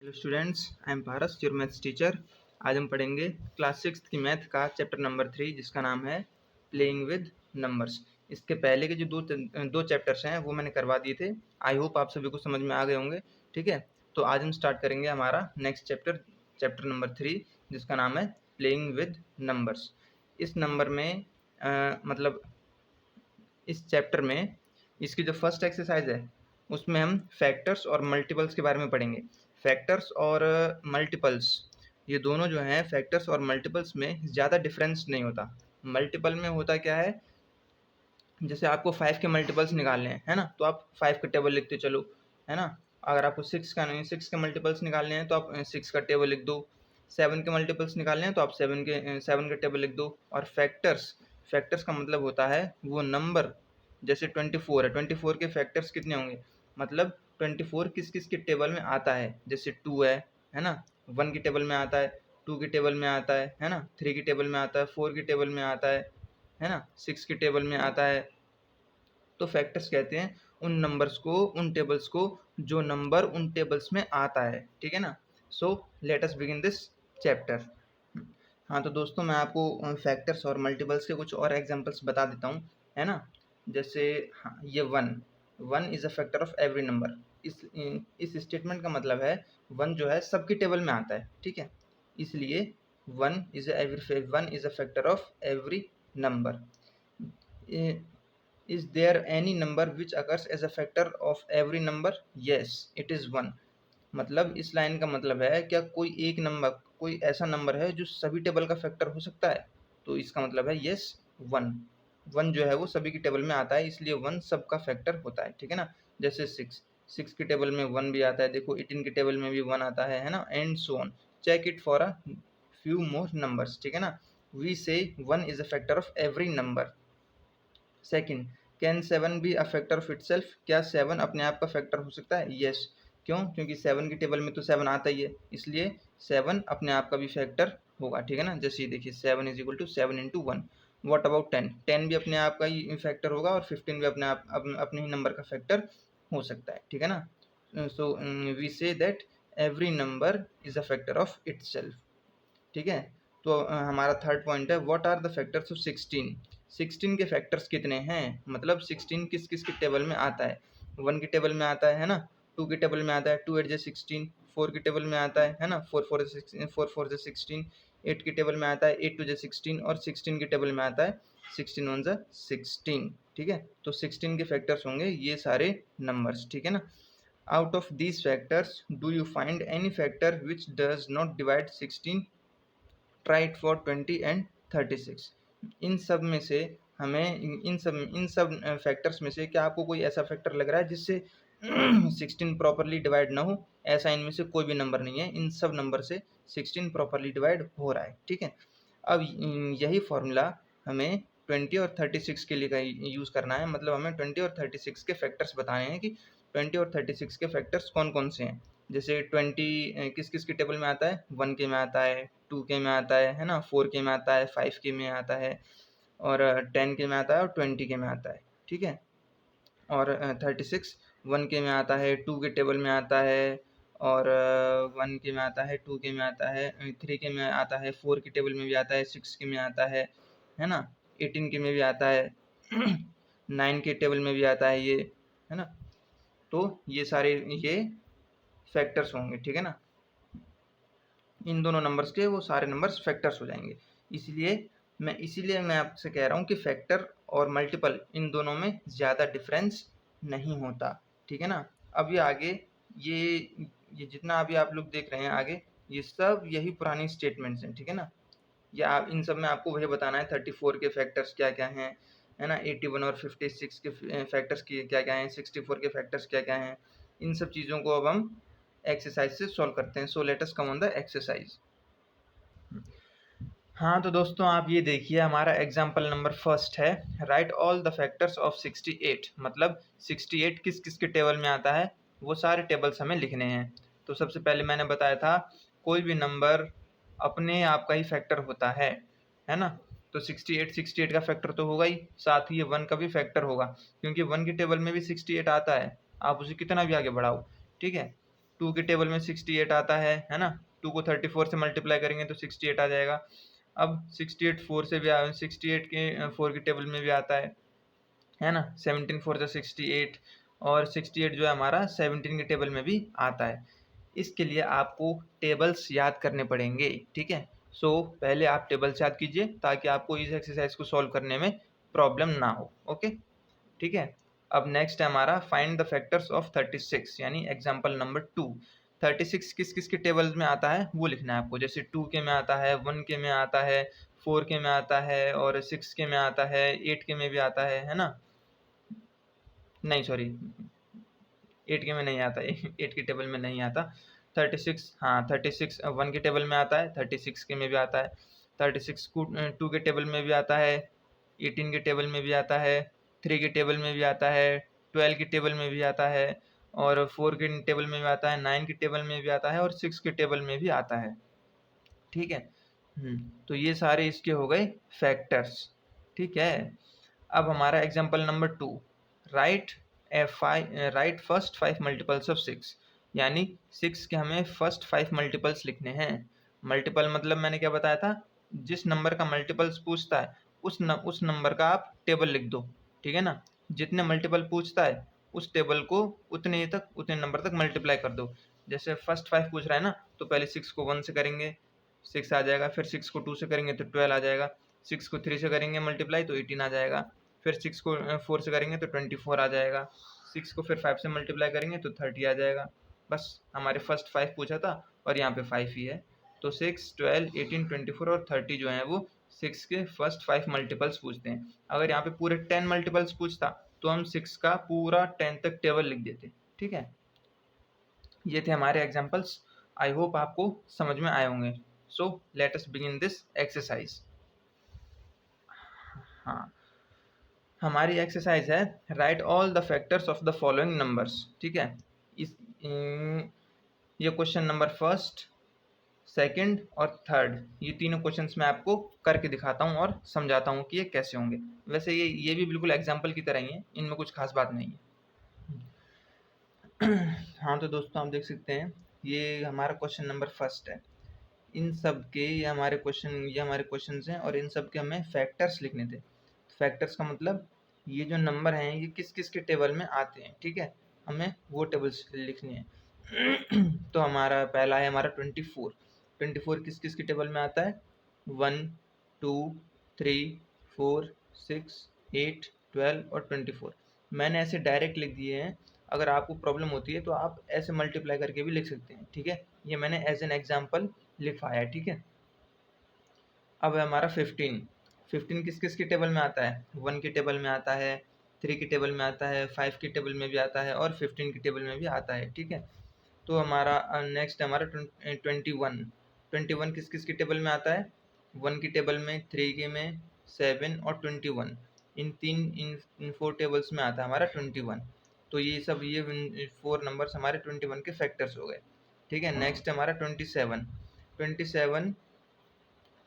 Hello students, I am Paras, your maths teacher. आज हम पढ़ेंगे क्लास 6 की मैथ का चैप्टर नंबर 3 जिसका नाम है प्लेइंग विद नंबर्स। इसके पहले के जो दो चैप्टर्स हैं वो मैंने करवा दिए थे। आई होप आप सभी को समझ में आ गए होंगे। ठीक है, तो आज हम स्टार्ट करेंगे हमारा नेक्स्ट चैप्टर नंबर 3 जिसका नाम है प्लेइंग विद नंबर्स। इस नंबर में मतलब इस चैप्टर में इसकी जो फर्स्ट एक्सरसाइज है उसमें हम फैक्टर्स और मल्टीपल्स के बारे में पढ़ेंगे। फैक्टर्स और मल्टीपल्स ये दोनों जो हैं, फैक्टर्स और मल्टीपल्स में ज़्यादा डिफरेंस नहीं होता। मल्टीपल में होता क्या है, जैसे आपको 5 के मल्टीपल्स निकालने हैं, है ना, तो आप 5 का टेबल लिखते चलो, है ना। अगर आपको 6 के मल्टीपल्स निकालने हैं तो आप 6 का टेबल लिख दो। 7 के मल्टीपल्स निकालने हैं तो आप 7 का टेबल लिख दो। और फैक्टर्स का मतलब होता है वो नंबर, जैसे 24 है, 24 के फैक्टर्स कितने होंगे, मतलब 24 किस किस के टेबल में आता है। जैसे 2 है ना, 1 की टेबल में आता है, 2 की टेबल में आता है ना, 3 की टेबल में आता है, 4 की टेबल में आता है ना, 6 की टेबल में आता है। तो फैक्टर्स कहते हैं उन नंबर्स को, उन टेबल्स को जो नंबर उन टेबल्स में आता है। ठीक है ना। So let us begin this chapter. हाँ तो दोस्तों, मैं आपको फैक्टर्स और मल्टीपल्स के कुछ और एग्जांपल्स बता देता हूँ, है ना। जैसे हाँ, ये one is a factor of every number. इस स्टेटमेंट का मतलब है वन जो है सबकी टेबल में आता है। ठीक है, इसलिए one is a factor of every number. Is there any number which occurs as a factor of every number? Yes, it is one। मतलब इस लाइन का मतलब है क्या कोई एक नंबर, कोई ऐसा नंबर है जो सभी टेबल का फैक्टर हो सकता है, तो इसका मतलब है यस, वन। वन जो है वो सभी की टेबल में आता है, इसलिए वन सबका फैक्टर होता है। ठीक है ना। जैसे सिक्स की टेबल में वन भी आता है, देखो 18 की टेबल में भी वन आता है ना, and so on. Check it for a few more numbers. ठीक है ना। We say one is a factor of every number. Second, can 7 be a factor of itself? क्या 7 अपने आप का फैक्टर हो सकता है? यस। क्यों? क्योंकि 7 की टेबल में तो 7 आता ही है, इसलिए 7 अपने आप का भी फैक्टर होगा। ठीक है ना। जैसे ये देखिए 7 is equal to 7 into 1। What about 10? 10 भी अपने आप का ही फैक्टर होगा और 15 भी अपने ही नंबर का फैक्टर हो सकता है। ठीक है ना। So we say that every number is a factor of itself. ठीक है। तो हमारा थर्ड पॉइंट है, what are the factors of 16? 16 के फैक्टर्स कितने हैं, मतलब 16 किस किस के टेबल में आता है। 1 की टेबल में आता है ना, 2 की टेबल में आता है, 2 8 16। 4 की टेबल में आता है ना, 4 4 16। 8 की टेबल में आता है, 8 2 16। और 16 की टेबल में आता है 16 1 16। ठीक है, तो 16 के फैक्टर्स होंगे ये सारे नंबर्स। ठीक है ना। Out of these factors do you find any factor which does not divide 16? Try it for 20 and 36। इन सब में से हमें इन सब फैक्टर्स में से क्या आपको कोई ऐसा फैक्टर लग रहा है जिससे 16 प्रॉपरली डिवाइड ना हो? ऐसा इनमें से कोई भी नंबर नहीं है, इन सब नंबर से 16 प्रॉपरली डिवाइड हो रहा है। ठीक है। अब यही फॉर्मूला हमें 20 और 36 के लिए यूज़ करना है, मतलब हमें 20 और 36 के फैक्टर्स बताने हैं कि 20 और 36 के फैक्टर्स कौन कौन से हैं। जैसे 20 किस किस के टेबल में आता है, 1 के में आता है, 2 के में आता है ना, 4 के में आता है, 5 के में आता है, और 10 के में आता है, और 20 के में आता है। ठीक है। और 36 1 के में आता है, 2 के टेबल में आता है, और 1 के में आता है, 2 के में आता है, 3 के में आता है, 4 के टेबल में भी आता है, 6 के में आता है ना, 18 के में भी आता है, 9 के टेबल में भी आता है ये, है ना। तो ये सारे ये फैक्टर्स होंगे। ठीक है ना। इन दोनों नंबर्स के वो सारे नंबर्स फैक्टर्स हो जाएंगे। इसीलिए मैं आपसे कह रहा हूँ कि फैक्टर और मल्टीपल इन दोनों में ज़्यादा डिफरेंस नहीं होता। ठीक है ना। अब ये आगे ये ये जितना अभी आप लोग देख रहे हैं आगे, ये सब यही पुरानी स्टेटमेंट्स हैं। ठीक है ना। ये आप इन सब में आपको वही बताना है 34 के फैक्टर्स क्या क्या हैं, है ना, 81 और 56 के फैक्टर्स क्या क्या हैं, 64 के फैक्टर्स क्या क्या हैं। इन सब चीज़ों को अब हम एक्सरसाइज से सॉल्व करते हैं। So let us come on the exercise. हाँ तो दोस्तों, आप ये देखिए हमारा एग्जाम्पल नंबर फर्स्ट है, right all the factors of 68। मतलब 68 किस किस के टेबल में आता है वो सारे टेबल्स हमें लिखने हैं। तो सबसे पहले मैंने बताया था कोई भी नंबर अपने आप का ही फैक्टर होता है ना। तो 68 का फैक्टर तो होगा ही, साथ ही ये 1 का भी फैक्टर होगा, क्योंकि 1 की टेबल में भी 68 आता है, आप उसे कितना भी आगे बढ़ाओ। ठीक है। 2 के टेबल में 68 आता है ना। 2 को 34 से मल्टीप्लाई करेंगे तो 68 आ जाएगा। अब 68 4 से भी 68 के 4 के टेबल में भी आता है ना। 17 4 से 68 और 68 जो है हमारा 17 के टेबल में भी आता है। इसके लिए आपको टेबल्स याद करने पड़ेंगे, ठीक है। सो पहले आप टेबल्स याद कीजिए ताकि आपको इस एक्सरसाइज को सॉल्व करने में प्रॉब्लम ना हो। ओके, ठीक है। अब नेक्स्ट है हमारा फाइंड द फैक्टर्स ऑफ 36, यानी एग्जांपल नंबर 2। 36 किस किस के टेबल में आता है वो लिखना है आपको। जैसे 2 के में आता है, 1 के में आता है, 4 के में आता है और 6 के में आता है, 8 के में भी आता है ना। नहीं सॉरी, 8 के में नहीं आता, 8 के टेबल में नहीं आता। 36, हाँ 36 1 के टेबल में आता है, 36 के में भी आता है, 36 2 के टेबल में भी आता है, 18 के टेबल में भी आता है, 3 के टेबल में भी आता है, 12 के टेबल में भी आता है और 4 के टेबल में भी आता है, 9 के टेबल में भी आता है और 6 के टेबल में भी आता है, ठीक है। तो ये सारे इसके हो गए फैक्टर्स, ठीक है। अब हमारा example number 2, right right first 5 multiples of 6, यानी 6 के हमें फर्स्ट 5 मल्टीपल्स लिखने हैं। मल्टीपल मतलब मैंने क्या बताया था, जिस नंबर का मल्टीपल्स पूछता है उस नंबर का आप टेबल लिख दो, ठीक है ना। जितने मल्टीपल पूछता है उस टेबल को उतने नंबर तक मल्टीप्लाई कर दो। जैसे फर्स्ट 5 पूछ रहा है ना, तो पहले 6 को 1 से करेंगे 6 आ जाएगा, फिर 6 को 2 से करेंगे तो 12 आ जाएगा, 6 को 3 से करेंगे मल्टीप्लाई तो 18 आ जाएगा, फिर 6 को 4 से करेंगे तो 24 आ जाएगा, 6 को फिर 5 से मल्टीप्लाई करेंगे तो 30 आ जाएगा। बस हमारे फर्स्ट 5 पूछा था और यहाँ पे 5 ही है, तो 6 12 18 24 और 30 जो है वो 6 के फर्स्ट 5 मल्टीपल्स पूछते हैं। अगर यहाँ पे पूरे 10 मल्टीपल्स पूछता तो हम 6 का पूरा 10 तक टेबल लिख देते, ठीक है। ये थे हमारे एग्जाम्पल्स, आई होप आपको समझ में आए होंगे। So let us begin this exercise. हाँ, हमारी एक्सरसाइज है right all the factors of the following numbers, ठीक है। इस ये क्वेश्चन नंबर फर्स्ट, सेकंड और थर्ड, ये तीनों क्वेश्चंस मैं आपको करके दिखाता हूँ और समझाता हूँ कि ये कैसे होंगे। वैसे ये भी बिल्कुल एग्जाम्पल की तरह ही है, इनमें कुछ खास बात नहीं है। हाँ तो दोस्तों आप देख सकते हैं ये हमारा क्वेश्चन नंबर फर्स्ट है। इन सब के ये हमारे क्वेश्चंस हैं और इन सब के हमें फैक्टर्स लिखने थे। फैक्टर्स का मतलब ये जो नंबर हैं ये किस किस के टेबल में आते हैं, ठीक है, हमें वो टेबल्स लिखनी है। तो हमारा पहला है हमारा 24। 24 किस किस के टेबल में आता है, 1 2 3 4 6 8 12 और 24। मैंने ऐसे डायरेक्ट लिख दिए हैं, अगर आपको प्रॉब्लम होती है तो आप ऐसे मल्टीप्लाई करके भी लिख सकते हैं, ठीक है। ये मैंने एज एन एग्जाम्पल लिखवाया, ठीक है। अब है हमारा 15। 15 किस किस के टेबल में आता है, 1 के टेबल में आता है, 3 के टेबल में आता है, 5 के टेबल में भी आता है और 15 के टेबल में भी आता है, ठीक है। तो हमारा नेक्स्ट हमारा 21। 21 किस किस के टेबल में आता है, 1 के टेबल में, 3 के में, 7 और 21। इन 4 टेबल्स में आता है हमारा 21। तो ये सब ये 4 नंबर्स हमारे 21 के फैक्टर्स हो गए, ठीक है। नेक्स्ट हमारा 27। 27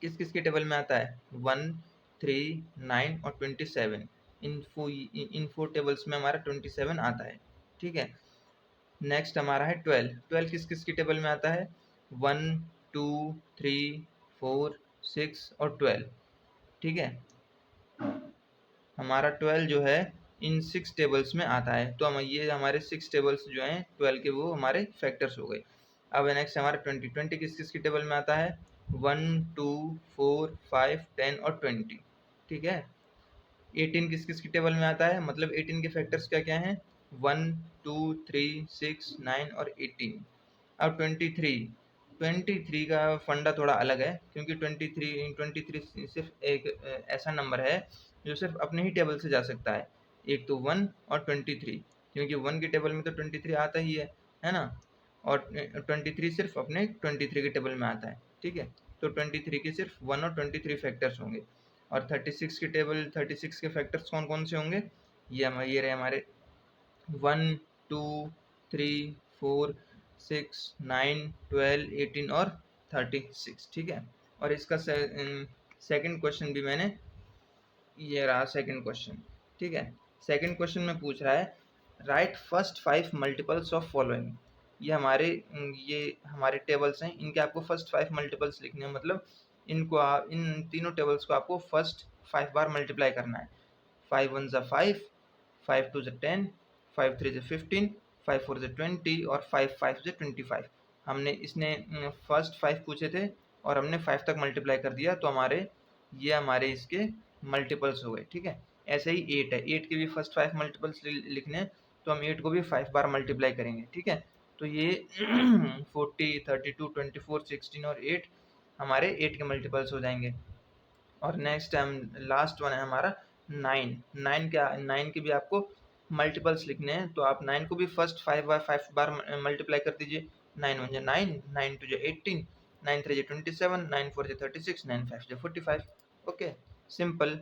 किस किस के टेबल में आता है, 1 3 9 और 27। इन 4 टेबल्स में हमारा 27 आता है, ठीक है। नेक्स्ट हमारा है 12। 12 किस किस के टेबल में आता है, 1 2 3 4 6 और 12, ठीक है। हमारा 12 जो है इन 6 टेबल्स में आता है, तो हम ये हमारे 6 टेबल्स जो हैं 12 के वो हमारे फैक्टर्स हो गए। अब नेक्स्ट हमारा 20। 20 किस किस के टेबल में आता है, 1 2 4 5 10 और 20, ठीक है। 18 किस किस के टेबल में आता है, मतलब 18 के फैक्टर्स क्या क्या हैं, 1 2 3 6 9 और 18। अब 23। 23 का फंडा थोड़ा अलग है, क्योंकि 23 सिर्फ एक ऐसा नंबर है जो सिर्फ अपने ही टेबल से जा सकता है, एक तो 1 और 23, क्योंकि 1 के टेबल में तो 23 आता ही है ना, और 23 सिर्फ अपने 23 के टेबल में आता है, ठीक है। तो 23 के सिर्फ 1 और 23 फैक्टर्स होंगे। और 36 के फैक्टर्स कौन कौन से होंगे, ये रहे हमारे 1 2 3 4 6 9 12 18 और 36, ठीक है। और इसका सेकंड क्वेश्चन भी मैंने, ये रहा सेकंड क्वेश्चन, ठीक है। सेकंड क्वेश्चन में पूछ रहा है right first 5 multiples of following, ये हमारे टेबल्स हैं, इनके आपको फर्स्ट 5 मल्टीपल्स लिखने हैं, मतलब इन तीनों टेबल्स को आपको फर्स्ट 5 बार मल्टीप्लाई करना है। 5 1 ज़ा 5, 5 2 ज़ा 10, 5 3 ज़ा 15, 5 4 ज़ा 20 और 5 5 ज़ा 25। हमने इसने फर्स्ट 5 पूछे थे और हमने 5 तक मल्टीप्लाई कर दिया, तो हमारे इसके मल्टीपल्स हो गए, ठीक है। ऐसे ही 8 है, 8 के भी फर्स्ट 5 मल्टीपल्स लिखने हैं, तो हम 8 को भी 5 बार मल्टीप्लाई करेंगे, ठीक है। तो ये 40 32 24 16 और 8 हमारे 8 के मल्टीपल्स हो जाएंगे। और नेक्स्ट हम लास्ट वन है हमारा 9। 9 के भी आपको मल्टीपल्स लिखने हैं, तो आप 9 को भी फर्स्ट 5 बार मल्टीप्लाई कर दीजिए। 9 1 जा 9, 9 2 जा 18, 9 3 जा 27, 9 4 जा 36, 9 5 जा 45। Okay, simple.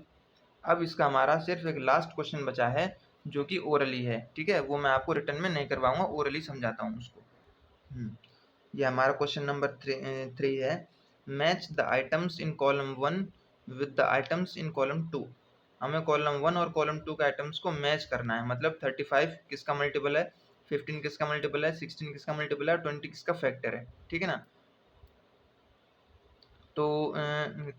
अब इसका हमारा सिर्फ एक लास्ट क्वेश्चन बचा है जो कि ओरली है, ठीक है। वो मैं आपको रिटर्न में नहीं करवाऊंगा, ओरली समझाता हूँ उसको। ये हमारा क्वेश्चन नंबर 3 है। Match the items in column 1 with the items in column 2। हमें कॉलम 1 और कॉलम 2 के आइटम्स को मैच करना है, मतलब 35 किसका मल्टीपल है, 15 किसका मल्टीपल है, 16 किसका मल्टीपल है, 20 किसका फैक्टर है, ठीक है ना। तो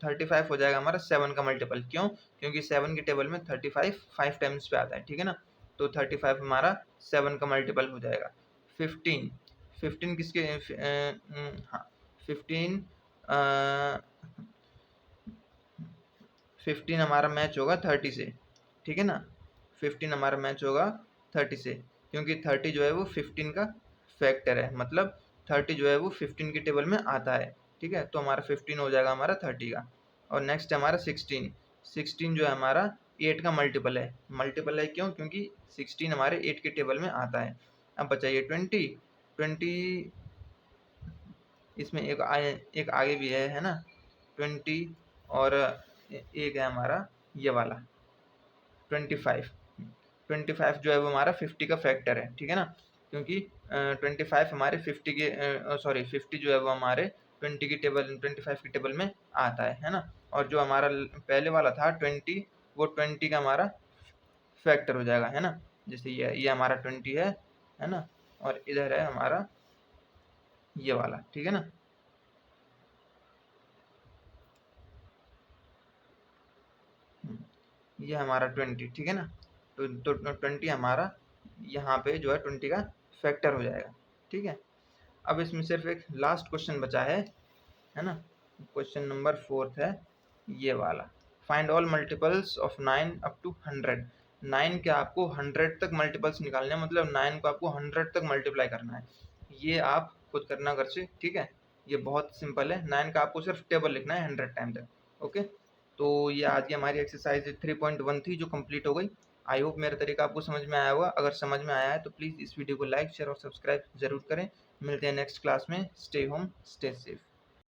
35 हो जाएगा हमारा 7 का मल्टीपल। क्यों? क्योंकि 7 की टेबल में 35 5 टाइम्स पे आता है, ठीक है ना। तो 35 हमारा 7 का मल्टीपल हो जाएगा। 15 15 किसके हाँ 15 15 हमारा मैच होगा 30 से, ठीक है ना। 15 हमारा मैच होगा 30 से, क्योंकि 30 जो है वो 15 का फैक्टर है, मतलब 30 जो है वो 15 की टेबल में आता है, ठीक है। तो हमारा 15 हो जाएगा हमारा 30 का। और नेक्स्ट है हमारा 16। 16 जो है हमारा 8 का मल्टीपल है क्यों? क्योंकि 16 हमारे 8 की टेबल में आता है। अब बचाइए 20। 20 इसमें एक आगे भी है ना 20, और एक है हमारा ये वाला 25। 25 जो है वो हमारा 50 का फैक्टर है, ठीक है ना। क्योंकि 25 हमारे 50 के सॉरी 50 जो है वो हमारे 20 की टेबल 25 की टेबल में आता है ना। और जो हमारा पहले वाला था 20, वो 20 का हमारा फैक्टर हो जाएगा, है ना। जैसे ये हमारा 20 है ना, और इधर है हमारा ये वाला, ठीक है ना। ये हमारा 20, ठीक है ना। तो 20 हमारा यहाँ पे जो है 20 का फैक्टर हो जाएगा, ठीक है। अब इसमें सिर्फ एक लास्ट क्वेश्चन बचा है ना। क्वेश्चन नंबर 4 है ये वाला। Find all multiples of 9 up to 100। 9 के आपको 100 तक मल्टीपल्स निकालने हैं, मतलब 9 को आपको 100 तक मल्टीप्लाई करना है। ये आप खुद करना घर से, ठीक है। ये बहुत सिंपल है। 9 का आपको सिर्फ टेबल लिखना है 100 टाइम तक। ओके, तो ये आज की हमारी एक्सरसाइज 3.1 थी जो कंप्लीट हो गई। आई होप मेरा तरीका आपको समझ में आया होगा। अगर समझ में आया है तो प्लीज़ इस वीडियो को लाइक शेयर और सब्सक्राइब जरूर करें। मिलते हैं नेक्स्ट क्लास में। Stay home stay safe.